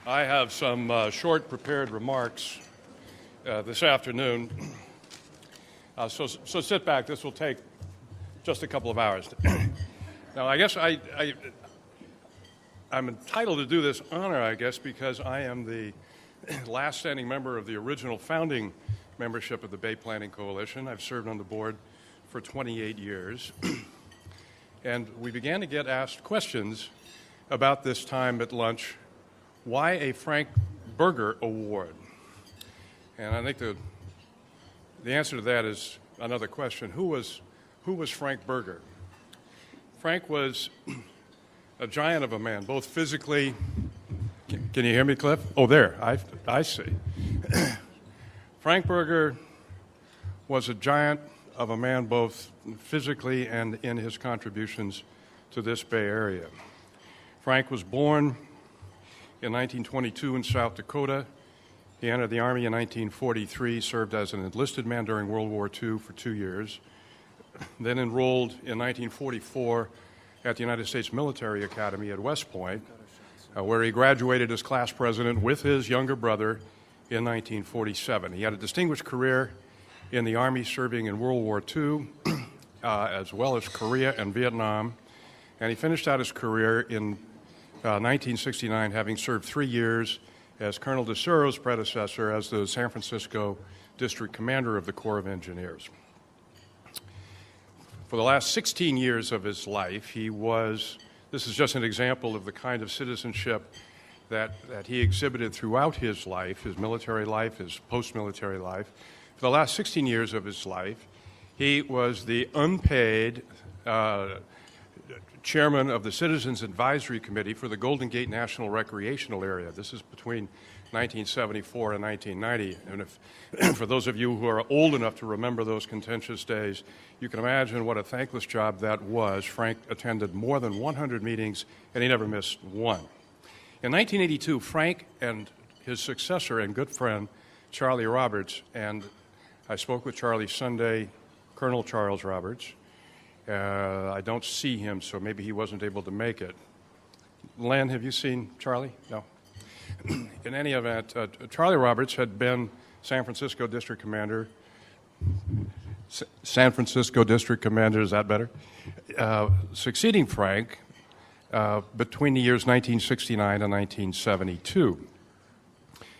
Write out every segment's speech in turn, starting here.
I have some short prepared remarks this afternoon. So sit back. This will take just a couple of hours. Now, I guess I'm entitled to do this honor, I guess, because I am the last standing member of the original founding membership of the Bay Planning Coalition. I've served on the board for 28 years. And we began to get asked questions about this time at lunch. Why a Frank Boerger Award? And I think the answer to that is another question. Who was Frank Boerger? Frank was a giant of a man, both physically. Can you hear me, Cliff? Oh, there. I see. Frank Boerger was a giant of a man, both physically and in his contributions to this Bay Area. Frank was born in 1922 in South Dakota. He entered the Army in 1943, served as an enlisted man during World War II for 2 years, then enrolled in 1944 at the United States Military Academy at West Point, where he graduated as class president with his younger brother in 1947. He had a distinguished career in the Army, serving in World War II, as well as Korea and Vietnam, and he finished out his career in 1969, having served 3 years as Colonel DeSuro's predecessor as the San Francisco District Commander of the Corps of Engineers. For the last 16 years of his life, this is just an example of the kind of citizenship that he exhibited throughout his life, his military life, his post-military life. For the last 16 years of his life, he was the unpaid chairman of the Citizens Advisory Committee for the Golden Gate National Recreational Area. This is between 1974 and 1990. And if, for those of you who are old enough to remember those contentious days, you can imagine what a thankless job that was. Frank attended more than 100 meetings, and he never missed one. In 1982, Frank and his successor and good friend, Charlie Roberts, and I spoke with Charlie Sunday, Colonel Charles Roberts. I don't see him, so maybe he wasn't able to make it. Len, have you seen Charlie? No. In any event, Charlie Roberts had been San Francisco District Commander. San Francisco District Commander, is that better? Succeeding Frank between the years 1969 and 1972.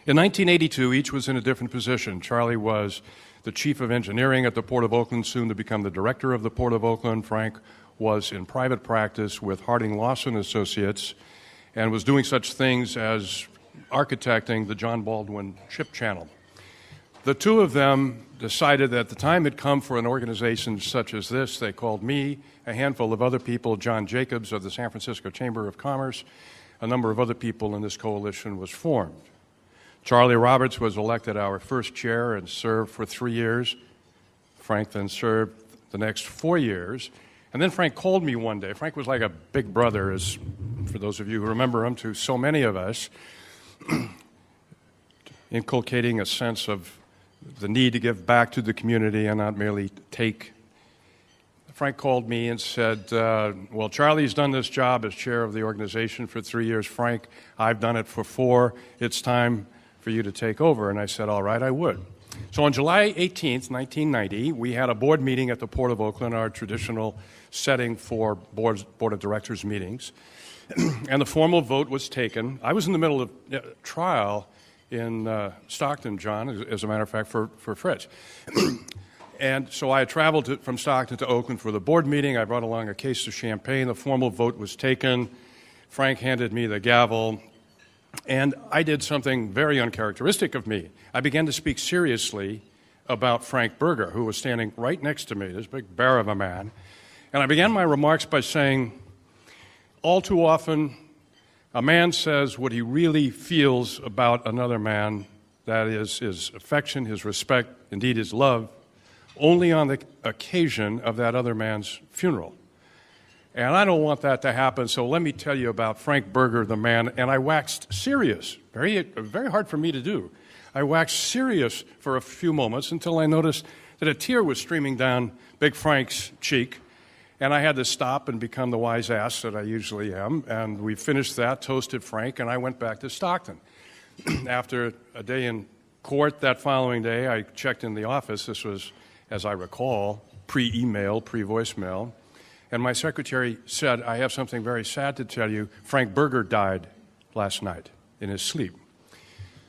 In 1982, each was in a different position. Charlie was the chief of engineering at the Port of Oakland, soon to become the director of the Port of Oakland. Frank was in private practice with Harding Lawson Associates and was doing such things as architecting the John Baldwin Ship Channel. The two of them decided that the time had come for an organization such as this. They called me, a handful of other people, John Jacobs of the San Francisco Chamber of Commerce, a number of other people, and this coalition was formed. Charlie Roberts was elected our first chair and served for 3 years. Frank then served the next 4 years. And then Frank called me one day. Frank was like a big brother, as for those of you who remember him, to so many of us, inculcating a sense of the need to give back to the community and not merely take. Frank called me and said, well, Charlie's done this job as chair of the organization for 3 years. Frank, I've done it for 4. It's time for you to take over. And I said, all right, I would. So on July 18th, 1990, we had a board meeting at the Port of Oakland, our traditional setting for board of directors meetings. And the formal vote was taken. I was in the middle of trial in Stockton, John, as a matter of fact, for Fritz. And so I traveled from Stockton to Oakland for the board meeting. I brought along a case of champagne. The formal vote was taken. Frank handed me the gavel. And I did something very uncharacteristic of me. I began to speak seriously about Frank Boerger, who was standing right next to me, this big bear of a man. And I began my remarks by saying, all too often, a man says what he really feels about another man, that is his affection, his respect, indeed his love, only on the occasion of that other man's funeral. And I don't want that to happen, so let me tell you about Frank Boerger, the man. And I waxed serious, very hard for me to do. I waxed serious for a few moments until I noticed that a tear was streaming down Big Frank's cheek. And I had to stop and become the wise ass that I usually am. And we finished that, toasted Frank, and I went back to Stockton. After a day in court that following day, I checked in the office. This was, as I recall, pre-email, pre-voicemail. And my secretary said, I have something very sad to tell you. Frank Boerger died last night in his sleep.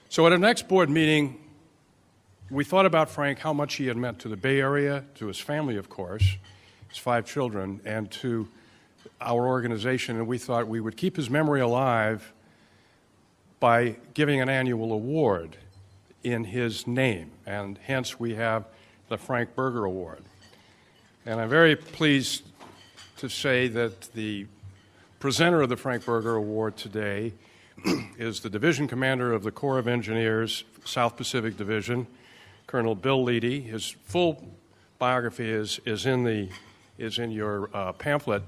So at our next board meeting, we thought about Frank, how much he had meant to the Bay Area, to his family, of course, his 5 children, and to our organization. And we thought we would keep his memory alive by giving an annual award in his name. And hence we have the Frank Boerger Award. And I'm very pleased to say that the presenter of the Frank Boerger Award today is the Division Commander of the Corps of Engineers, South Pacific Division, Colonel Bill Leedy. His full biography is in your pamphlet,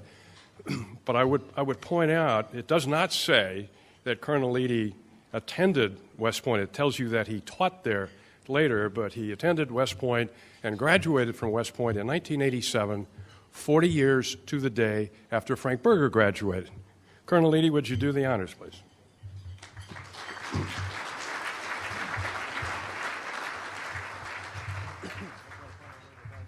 but I would point out it does not say that Colonel Leedy attended West Point. It tells you that he taught there later, but he attended West Point and graduated from West Point in 1987, 40 years to the day after Frank Boerger graduated. Colonel Leedy, would you do the honors, please?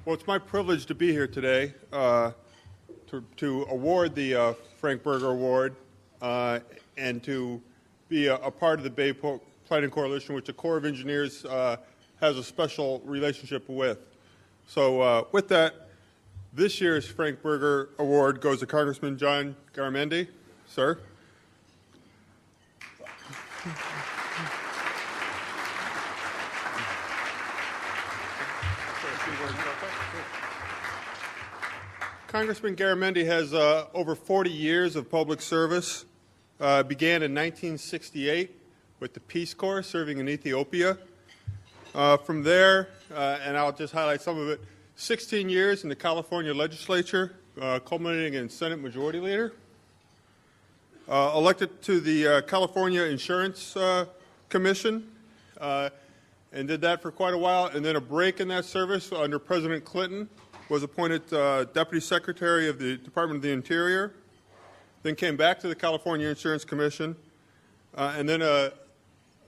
Well, it's my privilege to be here today to award the Frank Boerger Award and to be a part of the Bay Planning Coalition, which the Corps of Engineers has a special relationship with. So with that, this year's Frank Boerger Award goes to Congressman John Garamendi. Sir. Congressman Garamendi has over 40 years of public service. Began in 1968 with the Peace Corps, serving in Ethiopia. From there, and I'll just highlight some of it, 16 years in the California legislature, culminating in Senate Majority Leader. Elected to the California Insurance Commission, and did that for quite a while, and then a break in that service under President Clinton. Was appointed Deputy Secretary of the Department of the Interior, then came back to the California Insurance Commission, and then a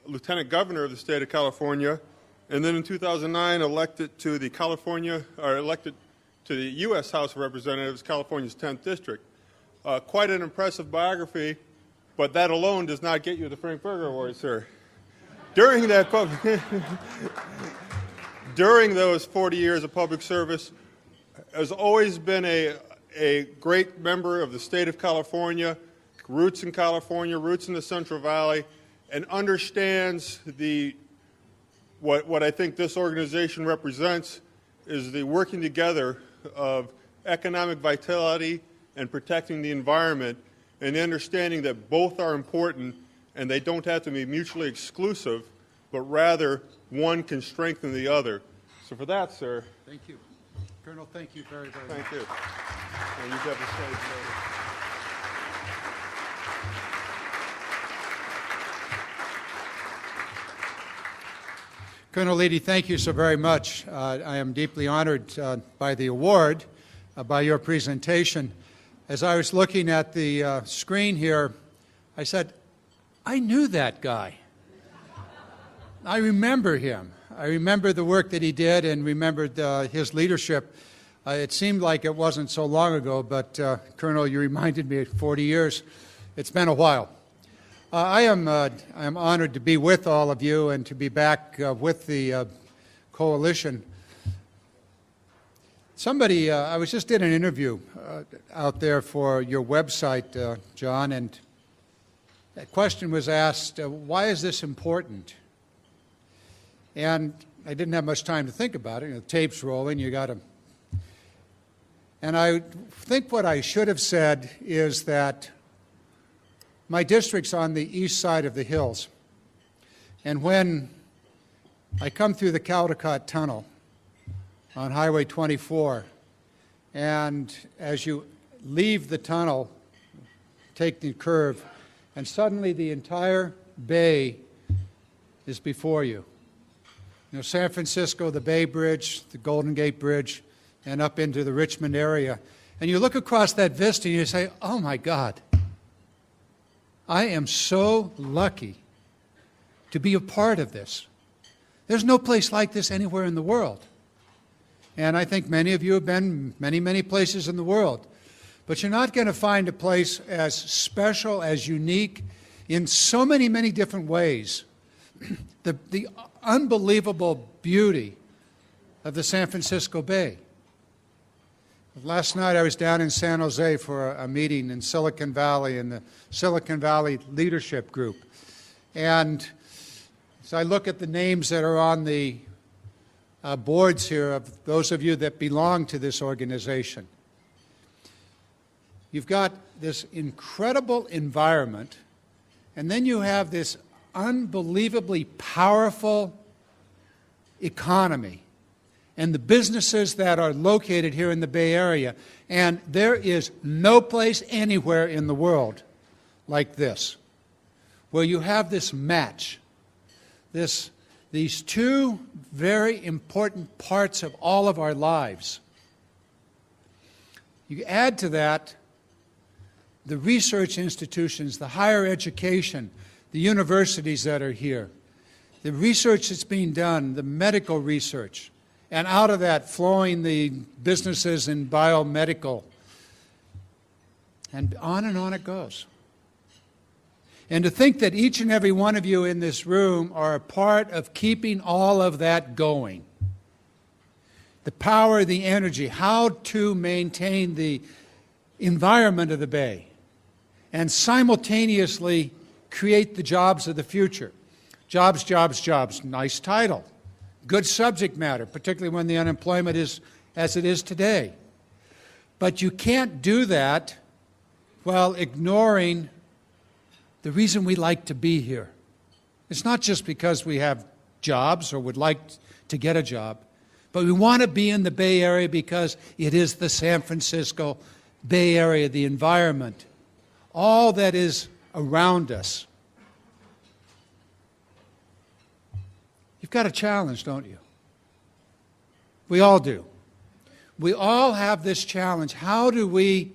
Lieutenant Governor of the state of California, and then in 2009 elected to the U.S. House of Representatives, California's 10th District. Quite an impressive biography, but that alone does not get you the Frank Boerger Award, sir. During those 40 years of public service, has always been a great member of the state of California, roots in California, roots in the Central Valley, and understands what I think this organization represents is the working together of economic vitality and protecting the environment, and the understanding that both are important and they don't have to be mutually exclusive, but rather one can strengthen the other. So for that, sir. Thank you. Colonel, thank you very, very much. Thank you. And you have the stage later. Colonel Leedy, thank you so very much. I am deeply honored by the award, by your presentation. As I was looking at the screen here, I said, I knew that guy. I remember him. I remember the work that he did and remembered his leadership. It seemed like it wasn't so long ago, but Colonel, you reminded me 40 years. It's been a while. I am honored to be with all of you and to be back with the coalition. I was just in an interview out there for your website, John, and that question was asked, why is this important? And I didn't have much time to think about it. The tape's rolling, you got to. And I think what I should have said is that my district's on the east side of the hills. And when I come through the Caldecott Tunnel on Highway 24, and as you leave the tunnel, take the curve, and suddenly the entire bay is before you. You know, San Francisco, the Bay Bridge, the Golden Gate Bridge, and up into the Richmond area. And you look across that vista and you say, oh my God, I am so lucky to be a part of this. There's no place like this anywhere in the world. And I think many of you have been many, many places in the world. But you're not going to find a place as special, as unique, in so many, many different ways. The unbelievable beauty of the San Francisco Bay. Last night I was down in San Jose for a meeting in Silicon Valley, in the Silicon Valley Leadership Group. And so I look at the names that are on the boards here of those of you that belong to this organization. You've got this incredible environment, and then you have this unbelievably powerful economy and the businesses that are located here in the Bay Area. And there is no place anywhere in the world like this, where you have this match, these two very important parts of all of our lives. You add to that the research institutions, the higher education, the universities that are here, the research that's being done, the medical research, and out of that flowing the businesses in biomedical, and on it goes. And to think that each and every one of you in this room are a part of keeping all of that going. The power, the energy, how to maintain the environment of the Bay and simultaneously create the jobs of the future. Jobs, jobs, jobs. Nice title. Good subject matter, particularly when the unemployment is as it is today. But you can't do that while ignoring the reason we like to be here. It's not just because we have jobs or would like to get a job, but we want to be in the Bay Area because it is the San Francisco Bay Area, the environment, all that is around us. You've got a challenge, don't you? We all do. We all have this challenge. How do we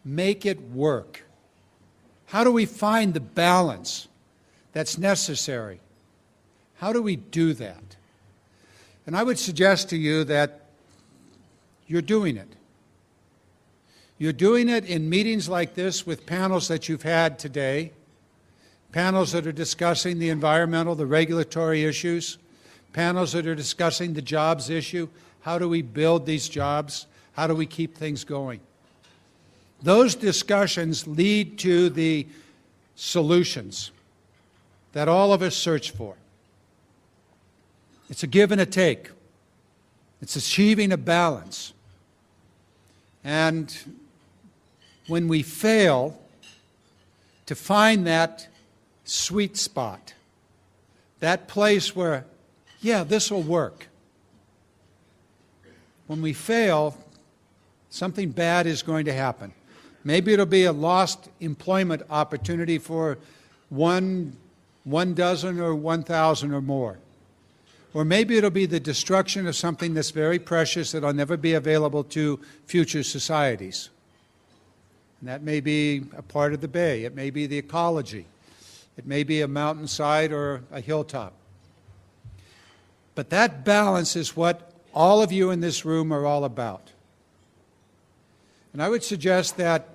make it work? How do we find the balance that's necessary? How do we do that? And I would suggest to you that you're doing it. You're doing it in meetings like this with panels that you've had today, panels that are discussing the environmental, the regulatory issues, panels that are discussing the jobs issue. How do we build these jobs? How do we keep things going? Those discussions lead to the solutions that all of us search for. It's a give and a take. It's achieving a balance. And when we fail to find that sweet spot, that place where, yeah, this will work. When we fail, something bad is going to happen. Maybe it'll be a lost employment opportunity for one dozen or 1,000 or more. Or maybe it'll be the destruction of something that's very precious that'll never be available to future societies. And that may be a part of the bay. It may be the ecology. It may be a mountainside or a hilltop. But that balance is what all of you in this room are all about. And I would suggest that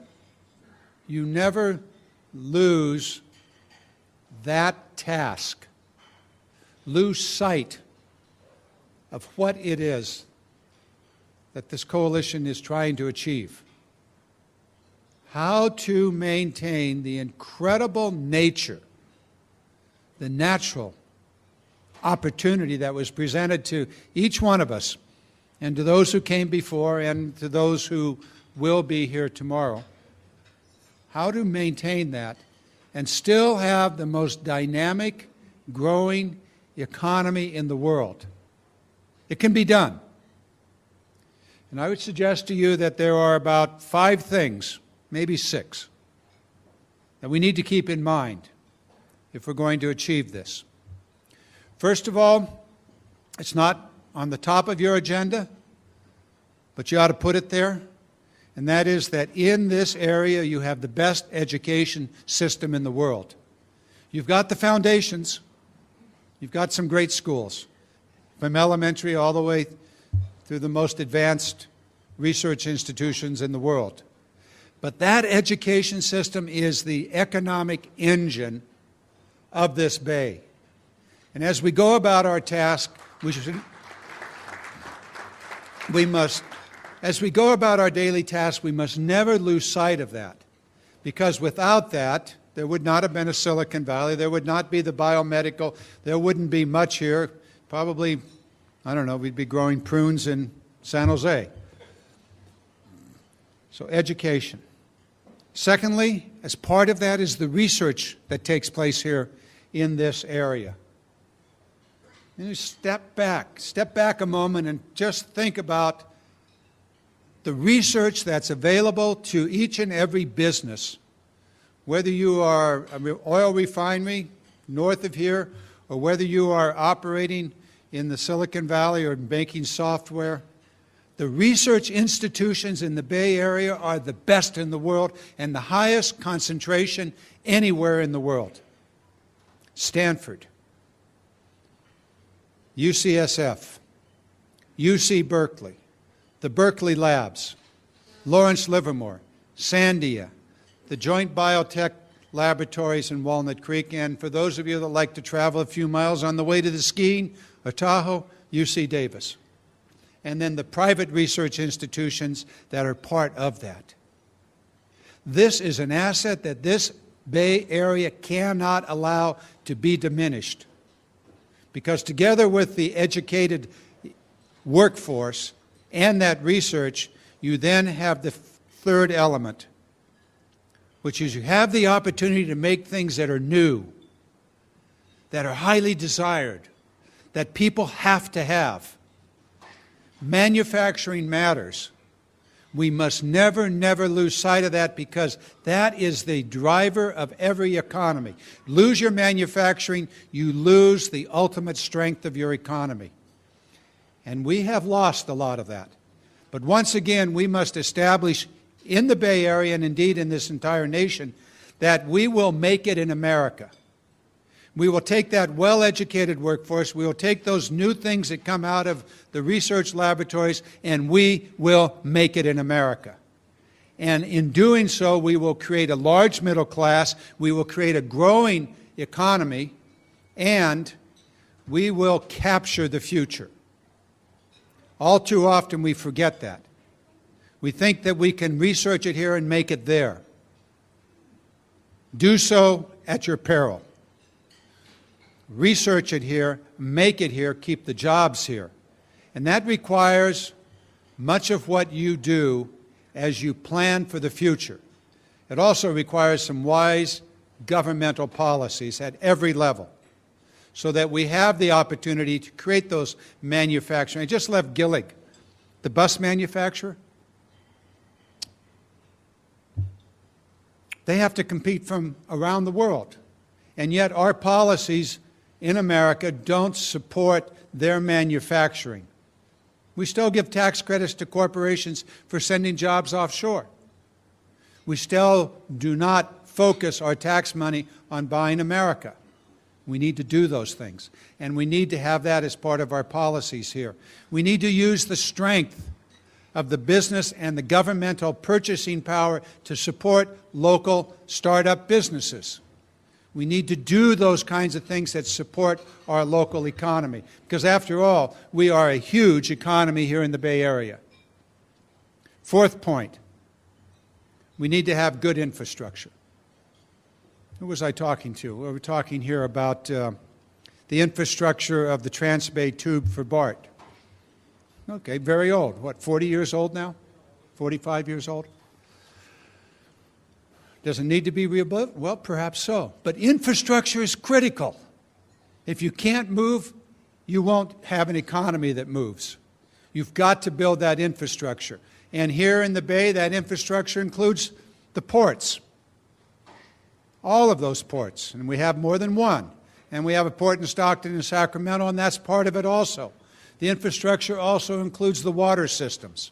you never lose that task, lose sight of what it is that this coalition is trying to achieve. How to maintain the incredible nature, the natural opportunity that was presented to each one of us and to those who came before and to those who will be here tomorrow. How to maintain that and still have the most dynamic, growing economy in the world. It can be done. And I would suggest to you that there are about 5 things, maybe 6, that we need to keep in mind if we're going to achieve this. First of all, it's not on the top of your agenda, but you ought to put it there. and that is that in this area you have the best education system in the world. You've got the foundations. You've got some great schools, from elementary all the way through the most advanced research institutions in the world. But that education system is the economic engine of this bay. And as we go about our task, as we go about our daily task, we must never lose sight of that. Because without that, there would not have been a Silicon Valley, there would not be the biomedical, there wouldn't be much here. Probably, I don't know, we'd be growing prunes in San Jose. So education. Secondly, as part of that is the research that takes place here in this area. You step back a moment and just think about the research that's available to each and every business, whether you are an oil refinery north of here, or whether you are operating in the Silicon Valley or making software. The research institutions in the Bay Area are the best in the world and the highest concentration anywhere in the world. Stanford, UCSF, UC Berkeley, the Berkeley Labs, Lawrence Livermore, Sandia, the Joint Biotech Laboratories in Walnut Creek, and for those of you that like to travel a few miles on the way to the skiing or Tahoe, UC Davis. And then the private research institutions that are part of that. This is an asset that this Bay Area cannot allow to be diminished. Because together with the educated workforce and that research, you then have the third element, which is you have the opportunity to make things that are new, that are highly desired, that people have to have. Manufacturing matters. We must never, never lose sight of that, because that is the driver of every economy. Lose your manufacturing, you lose the ultimate strength of your economy. And we have lost a lot of that. But once again, we must establish in the Bay Area, and indeed in this entire nation, that we will make it in America. We will take that well-educated workforce, we will take those new things that come out of the research laboratories, and we will make it in America. And in doing so, we will create a large middle class, we will create a growing economy, and we will capture the future. All too often we forget that. We think that we can research it here and make it there. Do so at your peril. Research it here, make it here, keep the jobs here. And that requires much of what you do as you plan for the future. It also requires some wise governmental policies at every level, so that we have the opportunity to create those manufacturing. I just left Gillig, the bus manufacturer. They have to compete from around the world. And yet our policies in America don't support their manufacturing. We still give tax credits to corporations for sending jobs offshore. We still do not focus our tax money on buying America. We need to do those things, and we need to have that as part of our policies here. We need to use the strength of the business and the governmental purchasing power to support local startup businesses. We need to do those kinds of things that support our local economy, because after all, we are a huge economy here in the Bay Area. Fourth point, we need to have good infrastructure. Who was I talking to? We were talking here about the infrastructure of the Transbay Tube for BART. Okay, very old. What, 40 years old now? 45 years old? Does it need to be rebuilt? Well, perhaps so. But infrastructure is critical. If you can't move, you won't have an economy that moves. You've got to build that infrastructure. And here in the Bay, that infrastructure includes the ports. All of those ports. And we have more than one. And we have a port in Stockton and Sacramento, and that's part of it also. The infrastructure also includes the water systems.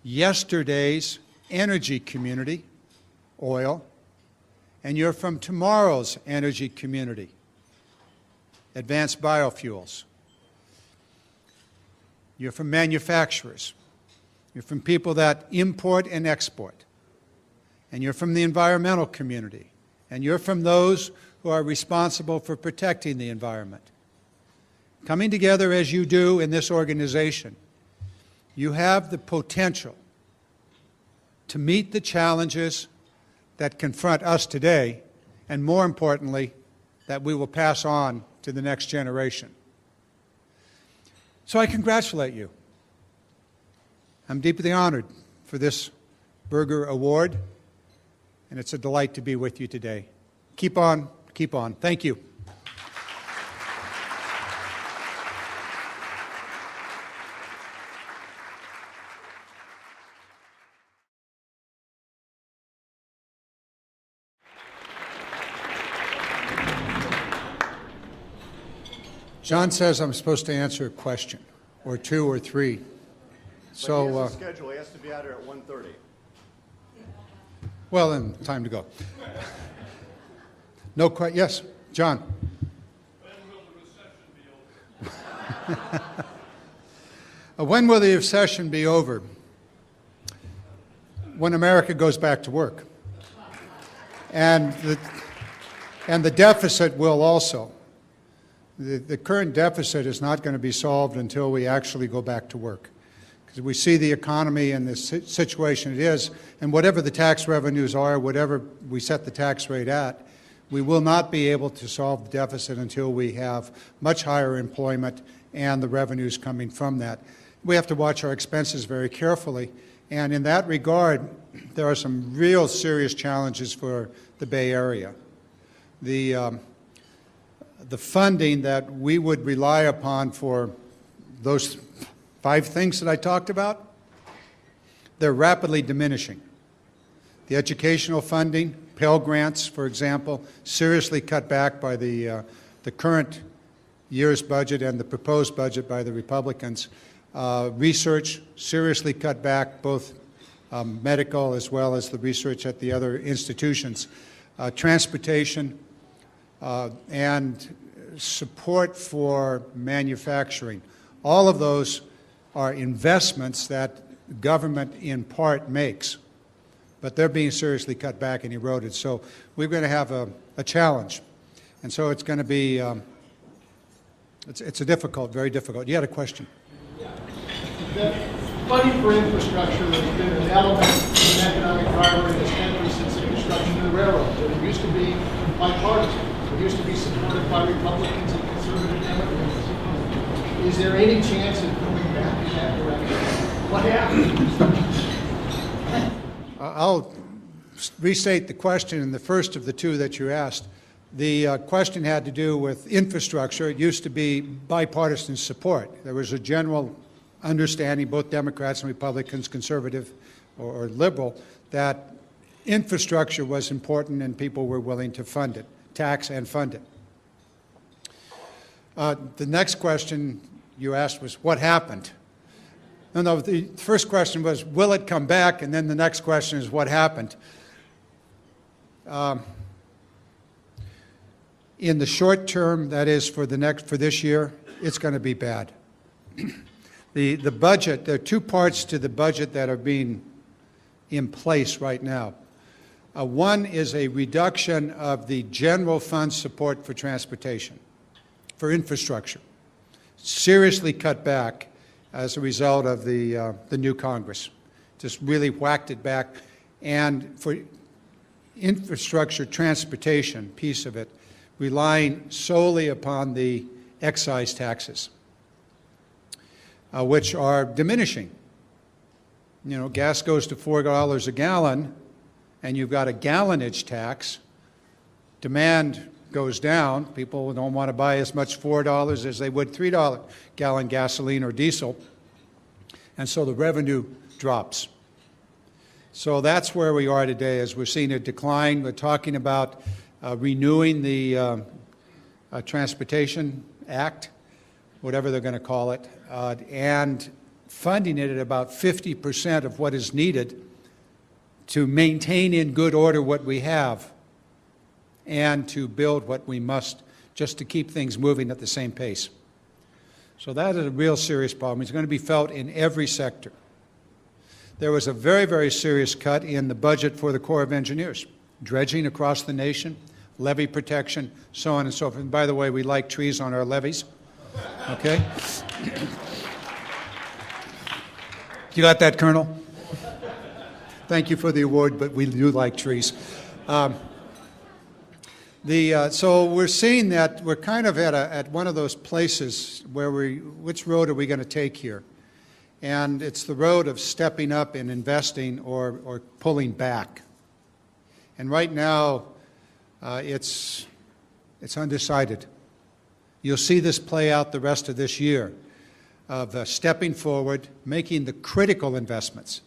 yesterday's energy community, oil, and you're from tomorrow's energy community, advanced biofuels. You're from manufacturers. You're from people that import and export. And you're from the environmental community. And you're from those who are responsible for protecting the environment. Coming together as you do in this organization, you have the potential to meet the challenges that confront us today, and more importantly, that we will pass on to the next generation. So I congratulate you. I'm deeply honored for this Boerger Award, and it's a delight to be with you today. Keep on, keep on. Thank you. John says I'm supposed to answer a question, or two or three. So, he has a schedule. He has to be out here at 1:30. Well, then, time to go. No question. Yes, John. When will the recession be over? When will the recession be over? When America goes back to work. And the deficit will also. The current deficit is not going to be solved until we actually go back to work. Because we see the economy and the situation it is, and whatever the tax revenues are, whatever we set the tax rate at, we will not be able to solve the deficit until we have much higher employment and the revenues coming from that. We have to watch our expenses very carefully, and in that regard, there are some real serious challenges for the Bay Area. The funding that we would rely upon for those 5 things that I talked about, they're rapidly diminishing. The educational funding, Pell Grants, for example, seriously cut back by the current year's budget and the proposed budget by the Republicans. Research, seriously cut back, both medical as well as the research at the other institutions. Transportation, and support for manufacturing. All of those are investments that government in part makes, but they're being seriously cut back and eroded. So we're going to have a challenge. And so it's going to be, it's a difficult, very difficult. You had a question? The funding for infrastructure has been an element of an economic priority in this country since the construction of the railroads. It used to be bipartisan. It used to be supported by Republicans and conservative Democrats. Is there any chance of going back in that direction? What happened? I'll restate the question in the first of the two that you asked. The question had to do with infrastructure. It used to be bipartisan support. There was a general understanding, both Democrats and Republicans, conservative or liberal, that infrastructure was important and people were willing to fund it, tax and fund it. The next question you asked was, what happened? No, the first question was, will it come back? And then the next question is, what happened? In the short term, that is for this year, it's going to be bad. The budget, there are two parts to the budget that are being in place right now. One is a reduction of the general fund support for transportation, for infrastructure, seriously cut back as a result of the new Congress. Just really whacked it back. And for infrastructure transportation piece of it, relying solely upon the excise taxes, which are diminishing. You know, gas goes to $4 a gallon, and you've got a gallonage tax. Demand goes down. People don't want to buy as much $4 as they would $3 gallon gasoline or diesel, and so the revenue drops. So that's where we are today, as we're seeing a decline. We're talking about renewing the Transportation Act, whatever they're going to call it, and funding it at about 50% of what is needed to maintain in good order what we have and to build what we must just to keep things moving at the same pace. So that is a real serious problem. It's going to be felt in every sector. There was a very, very serious cut in the budget for the Corps of Engineers, dredging across the nation, levee protection, so on and so forth. And by the way, we like trees on our levees. Okay? You got that, Colonel? Thank you for the award, but we do like trees. So we're seeing that we're kind of at one of those places where which road are we going to take here? And it's the road of stepping up and investing or pulling back. And right now, it's undecided. You'll see this play out the rest of this year of stepping forward, making the critical investments.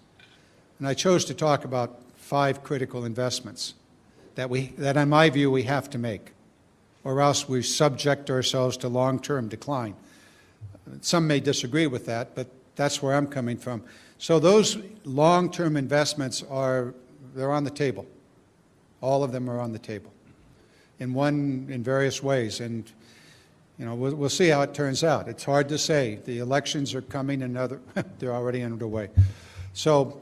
And I chose to talk about 5 critical investments that in my view, we have to make, or else we subject ourselves to long-term decline. Some may disagree with that, but that's where I'm coming from. So those long-term investments they're on the table. All of them are on the table, in various ways. And we'll see how it turns out. It's hard to say. The elections are coming, and they're already underway. So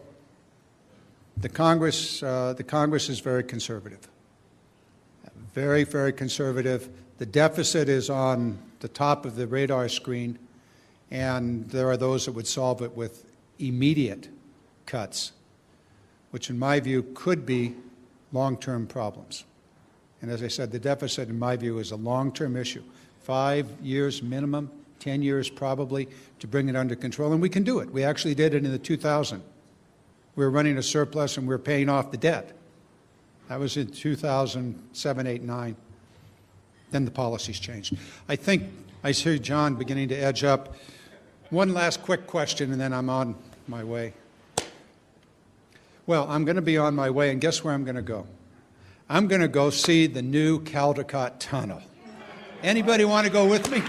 the Congress is very conservative, very, very conservative. The deficit is on the top of the radar screen, and there are those that would solve it with immediate cuts, which in my view could be long-term problems. And as I said, the deficit in my view is a long-term issue. 5 years minimum, 10 years probably, to bring it under control, and we can do it. We actually did it in the 2000. We were running a surplus and we were paying off the debt. That was in 2007, 8, 9. Then the policies changed. I think I see John beginning to edge up. One last quick question and then I'm on my way. Well, I'm going to be on my way, and guess where I'm going to go? I'm going to go see the new Caldecott Tunnel. Anybody want to go with me?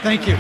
Thank you.